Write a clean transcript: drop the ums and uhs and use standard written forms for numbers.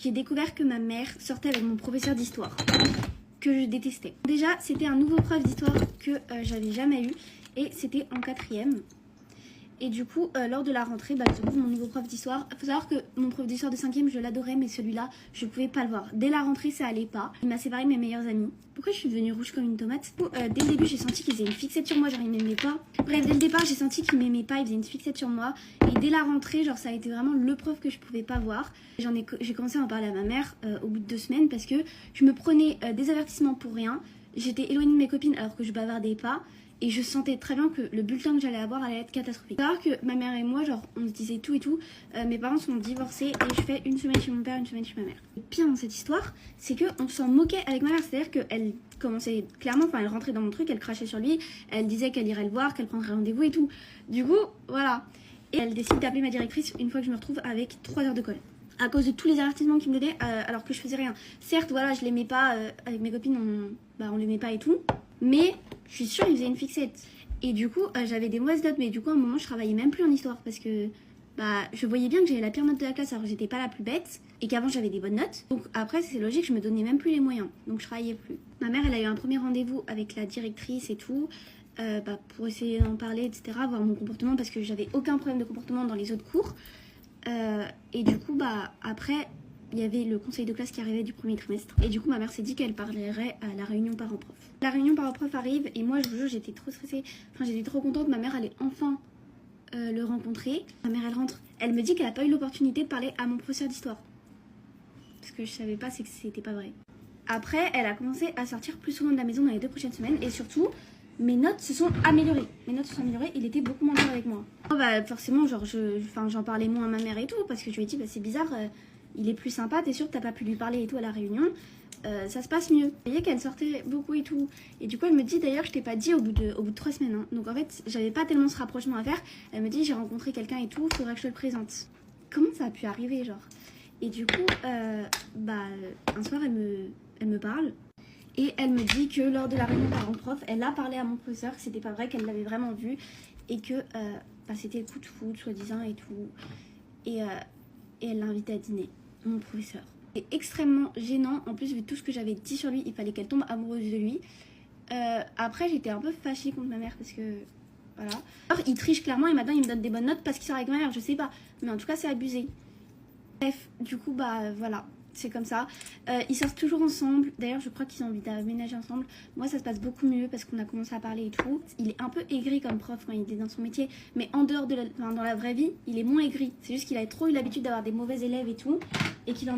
j'ai découvert que ma mère sortait avec mon professeur d'histoire, que je détestais. Déjà, c'était un nouveau prof d'histoire que j'avais jamais eu, et c'était en 4e. Et du coup, lors de la rentrée, je découvre mon nouveau prof d'histoire. Il faut savoir que mon prof d'histoire de 5e, je l'adorais, mais celui-là, je pouvais pas le voir. Dès la rentrée, ça allait pas. Il m'a séparé de mes meilleurs amis. Pourquoi je suis devenue rouge comme une tomate? Dès le début, j'ai senti qu'il faisait une fixette sur moi, genre il m'aimait pas. Bref, dès le départ, j'ai senti qu'il m'aimait pas, il faisait une fixette sur moi. Et dès la rentrée, genre ça a été vraiment le prof que je pouvais pas voir. J'ai commencé à en parler à ma mère au bout de 2 semaines parce que je me prenais des avertissements pour rien. J'étais éloignée de mes copines alors que je bavardais pas. Et je sentais très bien que le bulletin que j'allais avoir allait être catastrophique. Alors que ma mère et moi, genre, on se disait tout et tout. Mes parents sont divorcés et je fais une semaine chez mon père, une semaine chez ma mère. Le pire dans cette histoire, c'est qu'on s'en moquait avec ma mère. C'est-à-dire qu'elle commençait clairement, elle rentrait dans mon truc, elle crachait sur lui, elle disait qu'elle irait le voir, qu'elle prendrait rendez-vous et tout. Du coup, voilà. Et elle décide d'appeler ma directrice une fois que je me retrouve avec 3 heures de colle. À cause de tous les avertissements qu'il me donnait, alors que je faisais rien. Certes, voilà, je l'aimais pas, avec mes copines, on l'aimait pas et tout. Mais je suis sûre qu'il faisait une fixette. Et du coup, j'avais des mauvaises notes, mais du coup, à un moment, je travaillais même plus en histoire parce que je voyais bien que j'avais la pire note de la classe alors que j'étais pas la plus bête et qu'avant j'avais des bonnes notes. Donc après, c'est logique, je me donnais même plus les moyens. Donc je travaillais plus. Ma mère, elle a eu un premier rendez-vous avec la directrice et tout. Pour essayer d'en parler, etc., voir mon comportement parce que j'avais aucun problème de comportement dans les autres cours. Et du coup, après, il y avait le conseil de classe qui arrivait du premier trimestre. Et du coup, ma mère s'est dit qu'elle parlerait à la réunion parents-prof. La réunion parents-prof arrive et moi, je vous jure, j'étais trop stressée. Enfin, j'étais trop contente. Ma mère allait enfin le rencontrer. Ma mère, elle rentre. Elle me dit qu'elle n'a pas eu l'opportunité de parler à mon professeur d'histoire. Ce que je savais pas, c'est que c'était pas vrai. Après, elle a commencé à sortir plus souvent de la maison dans les 2 prochaines semaines. Et surtout, mes notes se sont améliorées. Il était beaucoup moins dur avec moi. Forcément, genre, j'en parlais moins à ma mère et tout. Parce que je lui ai dit, c'est bizarre... il est plus sympa, t'es sûr que t'as pas pu lui parler et tout à la réunion, ça se passe mieux. Vous voyez qu'elle sortait beaucoup et tout. Et du coup, elle me dit, d'ailleurs, je t'ai pas dit au bout de 3 semaines. Hein. Donc en fait, j'avais pas tellement ce rapprochement à faire. Elle me dit, j'ai rencontré quelqu'un et tout, faudrait que je te le présente. Comment ça a pu arriver, genre? Et du coup, un soir, elle me parle. Et elle me dit que lors de la réunion parents-prof, elle a parlé à mon professeur, que c'était pas vrai, qu'elle l'avait vraiment vu. Et que c'était le coup de foudre, soi-disant, et tout. Et elle l'a invité à dîner, mon professeur. C'est extrêmement gênant, en plus vu tout ce que j'avais dit sur lui, il fallait qu'elle tombe amoureuse de lui. Après j'étais un peu fâchée contre ma mère parce que, voilà. Alors il triche clairement et maintenant il me donne des bonnes notes parce qu'il sort avec ma mère, je sais pas. Mais en tout cas c'est abusé. Bref, du coup voilà, c'est comme ça. Ils sortent toujours ensemble, d'ailleurs je crois qu'ils ont envie d'aménager ensemble. Moi ça se passe beaucoup mieux parce qu'on a commencé à parler et tout. Il est un peu aigri comme prof quand il est dans son métier, mais en dehors de dans la vraie vie, il est moins aigri. C'est juste qu'il a trop eu l'habitude d'avoir des mauvais élèves et tout, et qu'il en